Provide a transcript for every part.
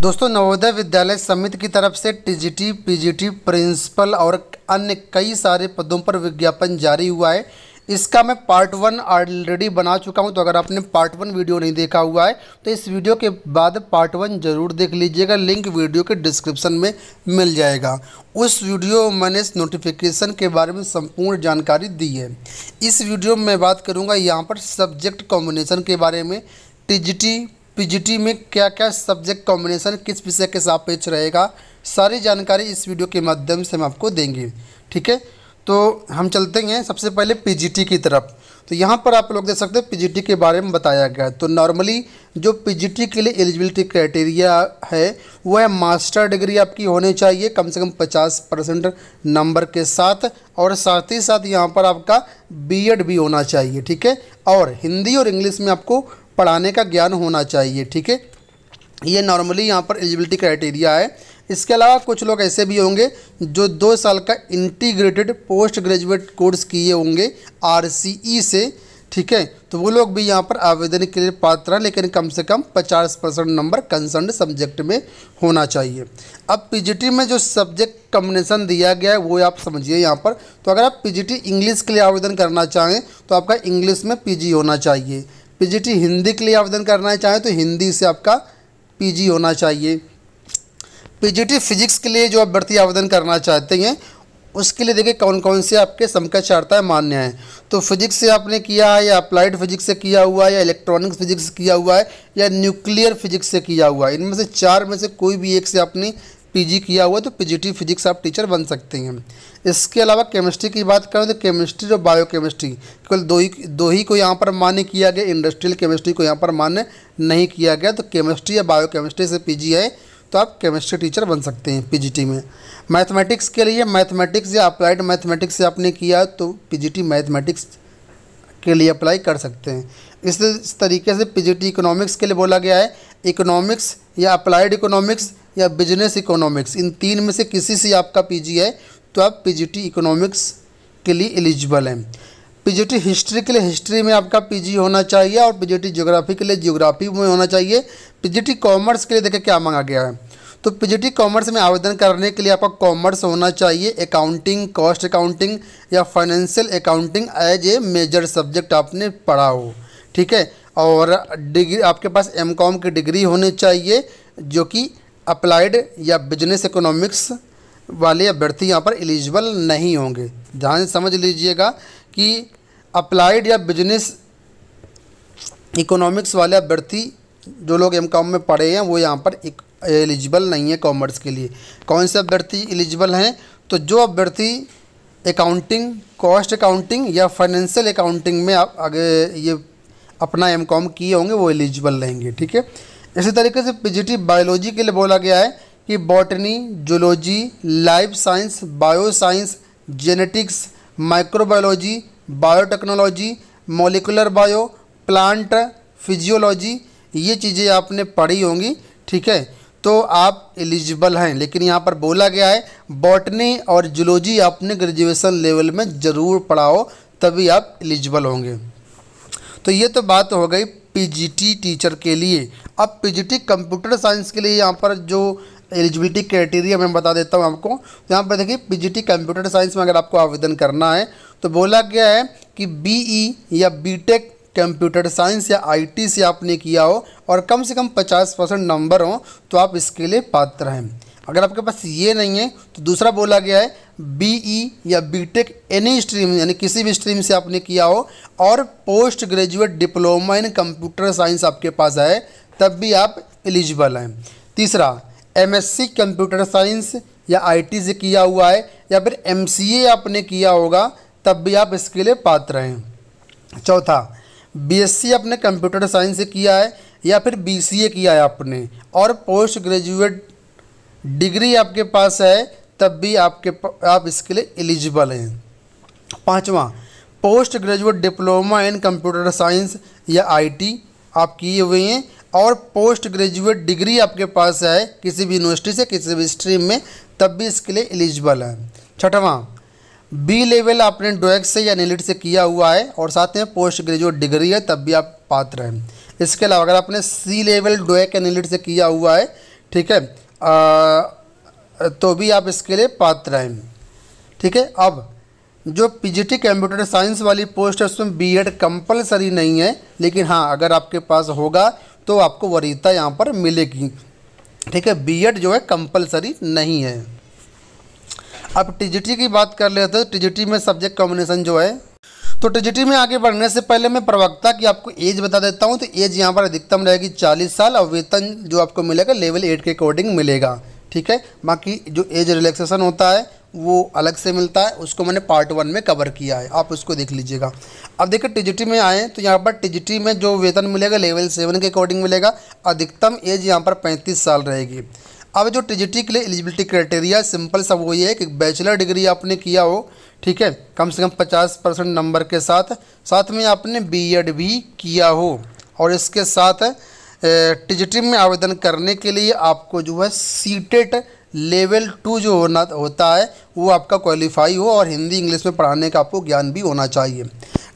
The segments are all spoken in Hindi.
दोस्तों, नवोदय विद्यालय समिति की तरफ से टीजीटी, पीजीटी, प्रिंसिपल और अन्य कई सारे पदों पर विज्ञापन जारी हुआ है। इसका मैं पार्ट 1 ऑलरेडी बना चुका हूं, तो अगर आपने पार्ट 1 वीडियो नहीं देखा हुआ है तो इस वीडियो के बाद पार्ट 1 ज़रूर देख लीजिएगा। लिंक वीडियो के डिस्क्रिप्शन में मिल जाएगा। उस वीडियो में मैंने इस नोटिफिकेशन के बारे में संपूर्ण जानकारी दी है। इस वीडियो में मैं बात करूँगा यहाँ पर सब्जेक्ट कॉम्बिनेशन के बारे में। टीजीटी, पीजीटी में क्या क्या सब्जेक्ट कॉम्बिनेशन किस विषय के सापेक्ष रहेगा, सारी जानकारी इस वीडियो के माध्यम से हम आपको देंगे। ठीक है, तो हम चलते हैं सबसे पहले पीजीटी की तरफ। तो यहाँ पर आप लोग देख सकते हैं पीजीटी के बारे में बताया गया है। तो नॉर्मली जो पीजीटी के लिए एलिजिबिलिटी क्राइटेरिया है वो है मास्टर डिग्री आपकी होनी चाहिए कम से कम 50% नंबर के साथ, और साथ ही साथ यहाँ पर आपका बीएड भी होना चाहिए। ठीक है, और हिंदी और इंग्लिश में आपको पढ़ाने का ज्ञान होना चाहिए। ठीक है, ये नॉर्मली यहाँ पर एलिजिबिलिटी क्राइटेरिया है। इसके अलावा कुछ लोग ऐसे भी होंगे जो 2 साल का इंटीग्रेटेड पोस्ट ग्रेजुएट कोर्स किए होंगे आरसीई से। ठीक है, तो वो लोग भी यहाँ पर आवेदन के लिए पात्र हैं, लेकिन कम से कम 50% नंबर कंसर्न सब्जेक्ट में होना चाहिए। अब पीजीटी में जो सब्जेक्ट कॉम्बिनेशन दिया गया है वो आप समझिए यहाँ पर। तो अगर आप पीजीटी इंग्लिश के लिए आवेदन करना चाहें तो आपका इंग्लिश में पीजी होना चाहिए। पीजीटी हिंदी के लिए आवेदन करना चाहें तो हिंदी से आपका पीजी होना चाहिए। पीजीटी फिजिक्स के लिए जो अभ्यर्थी आवेदन करना चाहते हैं उसके लिए देखिए कौन कौन से आपके समकक्षार्हताएं मान्य हैं। तो फिजिक्स से आपने किया है या अप्लाइड फिजिक्स से किया हुआ है या इलेक्ट्रॉनिक्स फिजिक्स किया हुआ है या न्यूक्लियर फिजिक्स से किया हुआ है, इनमें से 4 में से कोई भी एक से आपने पीजी किया हुआ तो पीजीटी फिजिक्स आप टीचर बन सकते हैं। इसके अलावा केमिस्ट्री की बात करें तो केमिस्ट्री और बायोकेमिस्ट्री केवल दो ही को यहाँ पर मान्य किया गया। इंडस्ट्रियल केमिस्ट्री को यहाँ पर मान्य नहीं किया गया। तो केमिस्ट्री या बायोकेमिस्ट्री से पीजी है तो आप केमिस्ट्री टीचर बन सकते हैं पीजीटी में। मैथमेटिक्स के लिए मैथमेटिक्स या अप्लाइड मैथमेटिक्स से आपने किया तो पीजीटी मैथमेटिक्स के लिए अप्लाई कर सकते हैं। इस तरीके से पीजीटी इकोनॉमिक्स के लिए बोला गया है। इकोनॉमिक्स या अप्लाइड इकोनॉमिक्स या बिजनेस इकोनॉमिक्स, इन 3 में से किसी से आपका पीजी है तो आप पीजीटी इकोनॉमिक्स के लिए एलिजिबल हैं। पीजीटी हिस्ट्री के लिए हिस्ट्री में आपका पीजी होना चाहिए और पीजीटी ज्योग्राफी के लिए ज्योग्राफी में होना चाहिए। पीजीटी कॉमर्स के लिए देखिए क्या मांगा गया है। तो पीजीटी कॉमर्स में आवेदन करने के लिए आपका कॉमर्स होना चाहिए। अकाउंटिंग, कॉस्ट अकाउंटिंग या financial accounting as a major subject आपने पढ़ा हो। ठीक है, और डिग्री आपके पास एमकॉम की डिग्री होनी चाहिए, जो कि अप्लाइड या बिजनेस इकोनॉमिक्स वाले अभ्यर्थी यहाँ पर एलिजिबल नहीं होंगे। ध्यान से समझ लीजिएगा कि अप्लाइड या बिजनेस इकोनॉमिक्स वाले अभ्यर्थी जो लोग एमकॉम में पढ़े हैं वो यहाँ पर एलिजिबल नहीं है कॉमर्स के लिए। कौन से अभ्यर्थी एलिजिबल हैं? तो जो अभ्यर्थी अकाउंटिंग, कॉस्ट अकाउंटिंग या फाइनेंशियल अकाउंटिंग में आप आगे ये अपना एमकॉम किए होंगे वो एलिजिबल रहेंगे। ठीक है, इसी तरीके से पीजीटी बायोलॉजी के लिए बोला गया है कि botany, zoology, life science, bio science, genetics, microbiology, biotechnology, molecular bio, plant physiology, ये चीज़ें आपने पढ़ी होंगी। ठीक है, तो आप एलिजिबल हैं। लेकिन यहाँ पर बोला गया है बॉटनी और जूलॉजी आपने ग्रेजुएशन लेवल में ज़रूर पढ़ा हो तभी आप एलिजिबल होंगे। तो ये तो बात हो गई पीजीटी टीचर के लिए। अब पीजीटी कंप्यूटर साइंस के लिए यहाँ पर जो एलिजिबिलिटी क्राइटेरिया मैं बता देता हूँ आपको। यहाँ पर देखिए पीजीटी कंप्यूटर साइंस में अगर आपको आवेदन करना है तो बोला गया है कि बीई या बीटेक कंप्यूटर साइंस या आईटी से आपने किया हो और कम से कम 50% नंबर हो तो आप इसके लिए पात्र हैं। अगर आपके पास ये नहीं है तो दूसरा बोला गया है बीई या बीटेक एनी स्ट्रीम यानी किसी भी स्ट्रीम से आपने किया हो और post graduate diploma in computer science आपके पास है तब भी आप एलिजिबल हैं। तीसरा, एमएससी कंप्यूटर साइंस या आईटी से किया हुआ है या फिर एमसीए आपने किया होगा तब भी आप इसके लिए पात्र हैं। चौथा, बीएससी आपने कंप्यूटर साइंस से किया है या फिर बीसीए किया है आपने और पोस्ट ग्रेजुएट डिग्री आपके पास है तब भी आप इसके लिए एलिजिबल हैं। पांचवा, post graduate diploma in computer science या आईटी आप किए हुए हैं और पोस्ट ग्रेजुएट डिग्री आपके पास है किसी भी यूनिवर्सिटी से किसी भी स्ट्रीम में तब भी इसके लिए एलिजिबल है। छठवां, बी लेवल आपने डोएक्स से या नीलिट से किया हुआ है और साथ में पोस्ट ग्रेजुएट डिग्री है तब भी आप पात्र हैं। इसके अलावा अगर आपने सी लेवल डोएक या नीलिट से किया हुआ है, ठीक है, तो भी आप इसके लिए पात्र हैं। ठीक है, अब जो पीजीटी कंप्यूटर साइंस वाली पोस्ट है उसमें बीएड कंपलसरी नहीं है, लेकिन हाँ अगर आपके पास होगा तो आपको वरीयता यहाँ पर मिलेगी। ठीक है, बीएड जो है कंपलसरी नहीं है। अब टीजीटी की बात कर लेते हैं। टीजीटी में सब्जेक्ट कॉम्बिनेशन जो है, तो टीजीटी में आगे बढ़ने से पहले मैं प्रवक्ता की आपको एज बता देता हूँ। तो एज यहाँ पर अधिकतम रहेगी 40 साल और वेतन जो आपको मिलेगा लेवल 8 के अकॉर्डिंग मिलेगा। ठीक है, बाकी जो एज रिलैक्सेशन होता है वो अलग से मिलता है, उसको मैंने पार्ट 1 में कवर किया है, आप उसको देख लीजिएगा। अब देखिए टीजीटी में आए तो यहाँ पर टीजीटी में जो वेतन मिलेगा लेवल 7 के अकॉर्डिंग मिलेगा। अधिकतम एज यहाँ पर 35 साल रहेगी। अब जो टीजीटी के लिए एलिजिबिलिटी क्राइटेरिया सिंपल सा वो ये है कि बैचलर डिग्री आपने किया हो, ठीक है, कम से कम 50% नंबर के साथ में आपने बीएड भी किया हो, और इसके साथ टीजीटी में आवेदन करने के लिए आपको जो है सीटेट लेवल 2 जो होता है वो आपका क्वालिफाई हो, और हिंदी इंग्लिश में पढ़ाने का आपको ज्ञान भी होना चाहिए।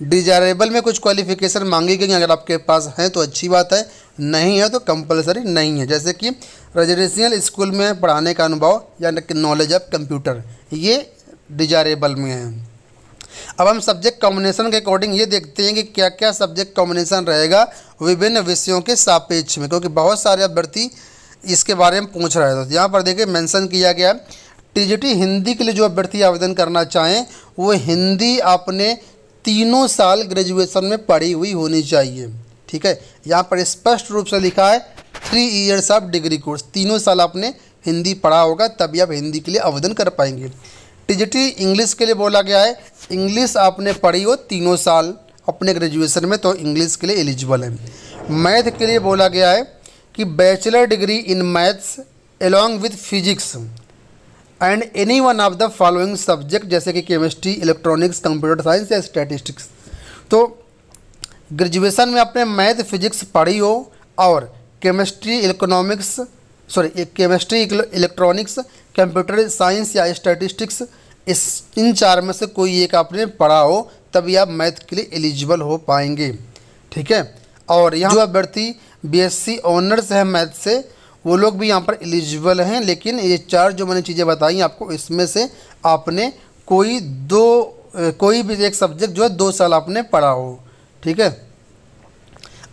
डिजायरेबल में कुछ क्वालिफिकेशन मांगी गई, अगर आपके पास है तो अच्छी बात है, नहीं है तो कंपलसरी नहीं है। जैसे कि रेजिडेंशियल स्कूल में पढ़ाने का अनुभव या नॉलेज ऑफ कंप्यूटर, ये डिजायरेबल में है। अब हम सब्जेक्ट कॉम्बिनेशन के अकॉर्डिंग ये देखते हैं कि क्या क्या सब्जेक्ट कॉम्बिनेशन रहेगा विभिन्न विषयों के सापेक्ष में, क्योंकि बहुत सारे अभ्यर्थी इसके बारे में पूछ रहे थे। यहाँ पर देखिए मेंशन किया गया टीजीटी हिंदी के लिए जो अभ्यर्थी आवेदन करना चाहें वो हिंदी आपने 3 साल ग्रेजुएशन में पढ़ी हुई होनी चाहिए। ठीक है, यहाँ पर स्पष्ट रूप से लिखा है 3 ईयर्स ऑफ डिग्री कोर्स, 3 साल आपने हिंदी पढ़ा होगा तभी आप हिंदी के लिए आवेदन कर पाएंगे। टीजीटी इंग्लिश के लिए बोला गया है इंग्लिश आपने पढ़ी हो 3 साल अपने ग्रेजुएशन में तो इंग्लिश के लिए एलिजिबल है। मैथ के लिए बोला गया है कि bachelor degree in maths along with physics and any one of the following subject, जैसे कि केमिस्ट्री, इलेक्ट्रॉनिक्स, कंप्यूटर साइंस या स्टैटिस्टिक्स। तो ग्रेजुएशन में आपने मैथ फिजिक्स पढ़ी हो और केमिस्ट्री इलेक्ट्रॉनिक्स, कंप्यूटर साइंस या स्टैटिस्टिक्स, इन 4 में से कोई एक आपने पढ़ा हो तभी आप मैथ के लिए एलिजिबल हो पाएंगे। ठीक है, और यहाँ जो अभ्यर्थी बीएससी ऑनर्स है मैथ से वो लोग भी यहाँ पर एलिजिबल हैं, लेकिन ये 4 जो मैंने चीज़ें बताई आपको इसमें से आपने कोई भी एक सब्जेक्ट जो है 2 साल आपने पढ़ा हो। ठीक है,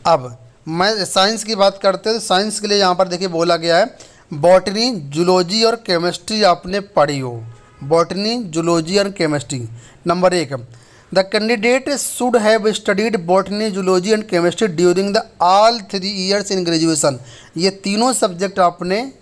अब मैं साइंस की बात करते हैं तो साइंस के लिए यहाँ पर देखिए बोला गया है बॉटनी, जूलॉजी और केमिस्ट्री आपने पढ़ी हो। बॉटनी, जूलॉजी और chemistry. Number 1, the candidate should have studied botany, zoology and chemistry during the all 3 years in graduation. ये तीनों सब्जेक्ट आपने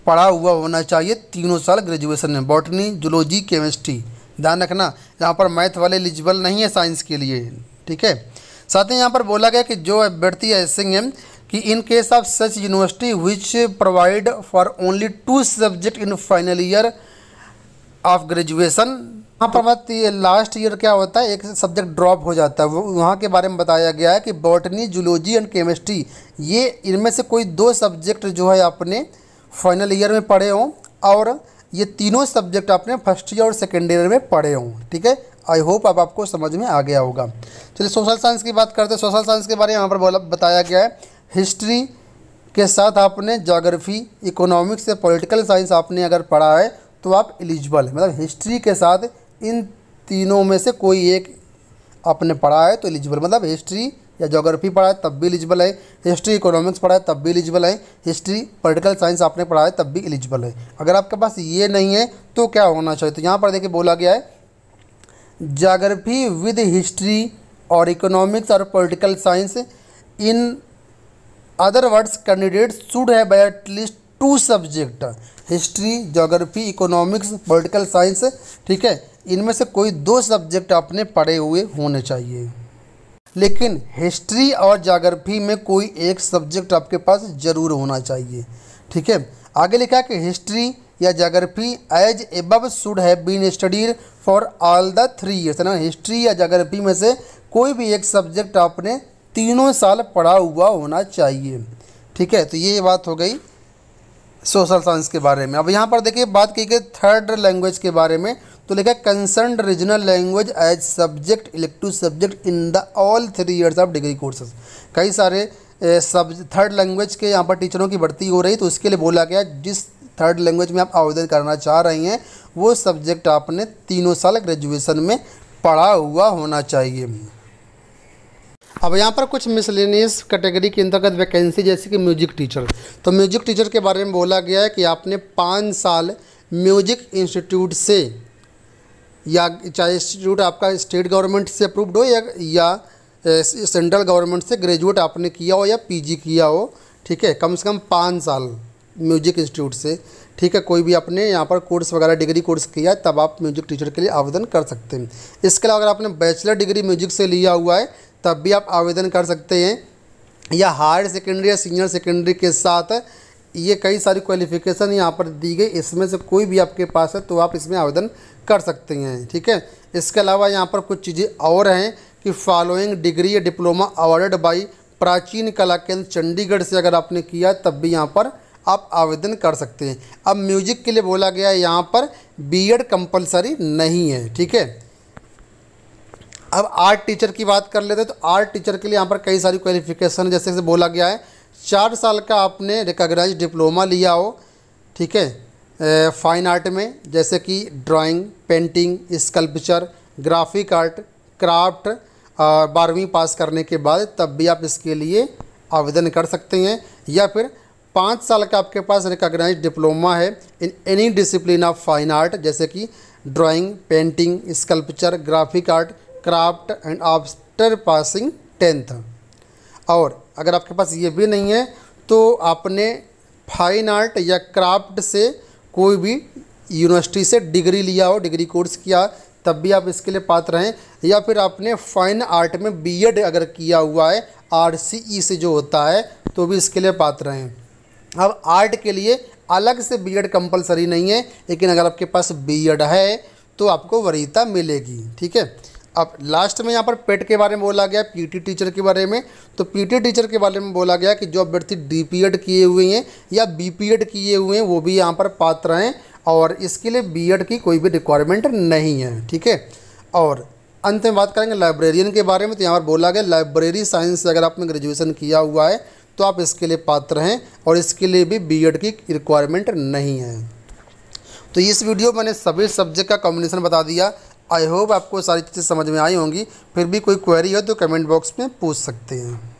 पढ़ा हुआ होना चाहिए 3 साल ग्रेजुएशन में, बॉटनी, जूलॉजी, केमिस्ट्री। ध्यान रखना यहाँ पर मैथ वाले एलिजिबल नहीं है साइंस के लिए। ठीक है, साथ ही यहाँ पर बोला गया कि जो अभ्यर्थी ऐसे हैं कि in case of such university which provide for only 2 subject in final year of graduation, वहाँ पर बात ये लास्ट ईयर क्या होता है एक सब्जेक्ट ड्रॉप हो जाता है, वो वहाँ के बारे में बताया गया है कि बॉटनी, जूलॉजी एंड केमिस्ट्री ये इनमें से कोई 2 सब्जेक्ट जो है आपने फाइनल ईयर में पढ़े हों और ये तीनों सब्जेक्ट आपने फर्स्ट ईयर और सेकेंड ईयर में पढ़े हों। ठीक है, आई होप अब आपको समझ में आ गया होगा। चलिए सोशल साइंस की बात करते हैं। सोशल साइंस के बारे में यहाँ पर बताया गया है हिस्ट्री के साथ आपने ज्योग्राफी, इकोनॉमिक्स या पॉलिटिकल साइंस आपने अगर पढ़ा है तो आप एलिजिबल है। मतलब हिस्ट्री के साथ इन तीनों में से कोई एक आपने पढ़ा है तो एलिजिबल, मतलब हिस्ट्री या ज्योग्राफी पढ़ा है तब भी एलिजिबल है, हिस्ट्री इकोनॉमिक्स पढ़ा है तब भी एलिजिबल है, हिस्ट्री पॉलिटिकल साइंस आपने पढ़ा है तब भी एलिजिबल है। अगर आपके पास ये नहीं है तो क्या होना चाहिए, तो यहाँ पर देखिए बोला गया है ज्योग्राफी विद हिस्ट्री और इकोनॉमिक्स और political science, in other words candidate should have at least 2 subject, history, geography, economics, political science. ठीक है, इनमें से कोई 2 सब्जेक्ट आपने पढ़े हुए होने चाहिए, लेकिन हिस्ट्री और ज्योग्राफी में कोई एक सब्जेक्ट आपके पास जरूर होना चाहिए। ठीक है, आगे लिखा है कि हिस्ट्री या geography as above should have been studied for all the 3 years, ना हिस्ट्री या ज्योग्राफी में से कोई भी एक सब्जेक्ट आपने 3 साल पढ़ा हुआ होना चाहिए। ठीक है, तो ये बात हो गई सोशल साइंस के बारे में। अब यहाँ पर देखिए बात की गई थर्ड लैंग्वेज के बारे में, तो लिखा concerned regional language as subject elective subject in the all 3 years of degree courses. कई सारे सब थर्ड लैंग्वेज के यहाँ पर टीचरों की भर्ती हो रही, तो उसके लिए बोला गया जिस थर्ड लैंग्वेज में आप आवेदन करना चाह रही हैं वो सब्जेक्ट आपने 3 साल ग्रेजुएशन में पढ़ा हुआ होना चाहिए। अब यहाँ पर कुछ मिसलेनियस कैटेगरी के अंतर्गत वैकेंसी जैसे कि म्यूजिक टीचर, तो म्यूजिक टीचर के बारे में बोला गया है कि आपने 5 साल म्यूजिक इंस्टीट्यूट से, या चाहे इंस्टीट्यूट आपका स्टेट गवर्नमेंट से अप्रूव्ड हो या सेंट्रल गवर्नमेंट से ग्रेजुएट आपने किया हो या पीजी किया हो, ठीक है, कम से कम 5 साल म्यूजिक इंस्टीट्यूट से, ठीक है, कोई भी आपने यहाँ पर कोर्स वगैरह डिग्री कोर्स किया है तब आप म्यूजिक टीचर के लिए आवेदन कर सकते हैं। इसके अलावा अगर आपने बैचलर डिग्री म्यूजिक से लिया हुआ है तब भी आप आवेदन कर सकते हैं, या हायर सेकेंडरी या सीनियर सेकेंडरी के साथ ये कई सारी क्वालिफ़िकेशन यहाँ पर दी गई, इसमें से कोई भी आपके पास है तो आप इसमें आवेदन कर सकते हैं, ठीक है। इसके अलावा यहाँ पर कुछ चीज़ें और हैं कि फॉलोइंग डिग्री या डिप्लोमा अवार्डेड बाई प्राचीन कला केंद्र चंडीगढ़ से अगर आपने किया तब भी यहाँ पर आप आवेदन कर सकते हैं। अब म्यूजिक के लिए बोला गया है यहाँ पर बीएड कंपलसरी नहीं है, ठीक है। अब आर्ट टीचर की बात कर लेते हैं, तो आर्ट टीचर के लिए यहाँ पर कई सारी क्वालिफिकेशन जैसे कि बोला गया है 4 साल का आपने रिकॉग्नाइज्ड डिप्लोमा लिया हो, ठीक है, फाइन आर्ट में, जैसे कि drawing, painting, sculpture, graphic art, craft, 12वीं पास करने के बाद तब भी आप इसके लिए आवेदन कर सकते हैं। या फिर 5 साल का आपके पास रिकॉग्नाइज्ड डिप्लोमा है in any discipline of fine art, जैसे कि drawing, painting, sculpture, graphic art, craft and after passing 10th। और अगर आपके पास ये भी नहीं है तो आपने फाइन आर्ट या क्राफ्ट से कोई भी यूनिवर्सिटी से डिग्री लिया हो, डिग्री कोर्स किया, तब भी आप इसके लिए पात्र हैं। या फिर आपने फाइन आर्ट में बीएड अगर किया हुआ है आरसीई से जो होता है तो भी इसके लिए पात्र हैं। अब आर्ट के लिए अलग से बीएड कंपलसरी नहीं है, लेकिन अगर आपके पास बीएड है तो आपको वरीयता मिलेगी, ठीक है। अब लास्ट में यहाँ पर पेट के बारे में बोला गया, पीटी टीचर के बारे में, तो पीटी टीचर के बारे में बोला गया कि जो अभ्यर्थी डीपीएड किए हुए हैं या बीपीएड किए हुए हैं वो भी यहाँ पर पात्र हैं, और इसके लिए बीएड की कोई भी रिक्वायरमेंट नहीं है, ठीक है। और अंत में बात करेंगे लाइब्रेरियन के बारे में, तो यहाँ पर बोला गया लाइब्रेरी साइंस से अगर आपने ग्रेजुएशन किया हुआ है तो आप इसके लिए पात्र हैं, और इसके लिए भी बीएड की रिक्वायरमेंट नहीं है। तो इस वीडियो में मैंने सभी सब्जेक्ट का कॉम्बिनेशन बता दिया। आई होप आपको सारी चीज़ें समझ में आई होंगी। फिर भी कोई क्वेरी हो तो कमेंट बॉक्स में पूछ सकते हैं।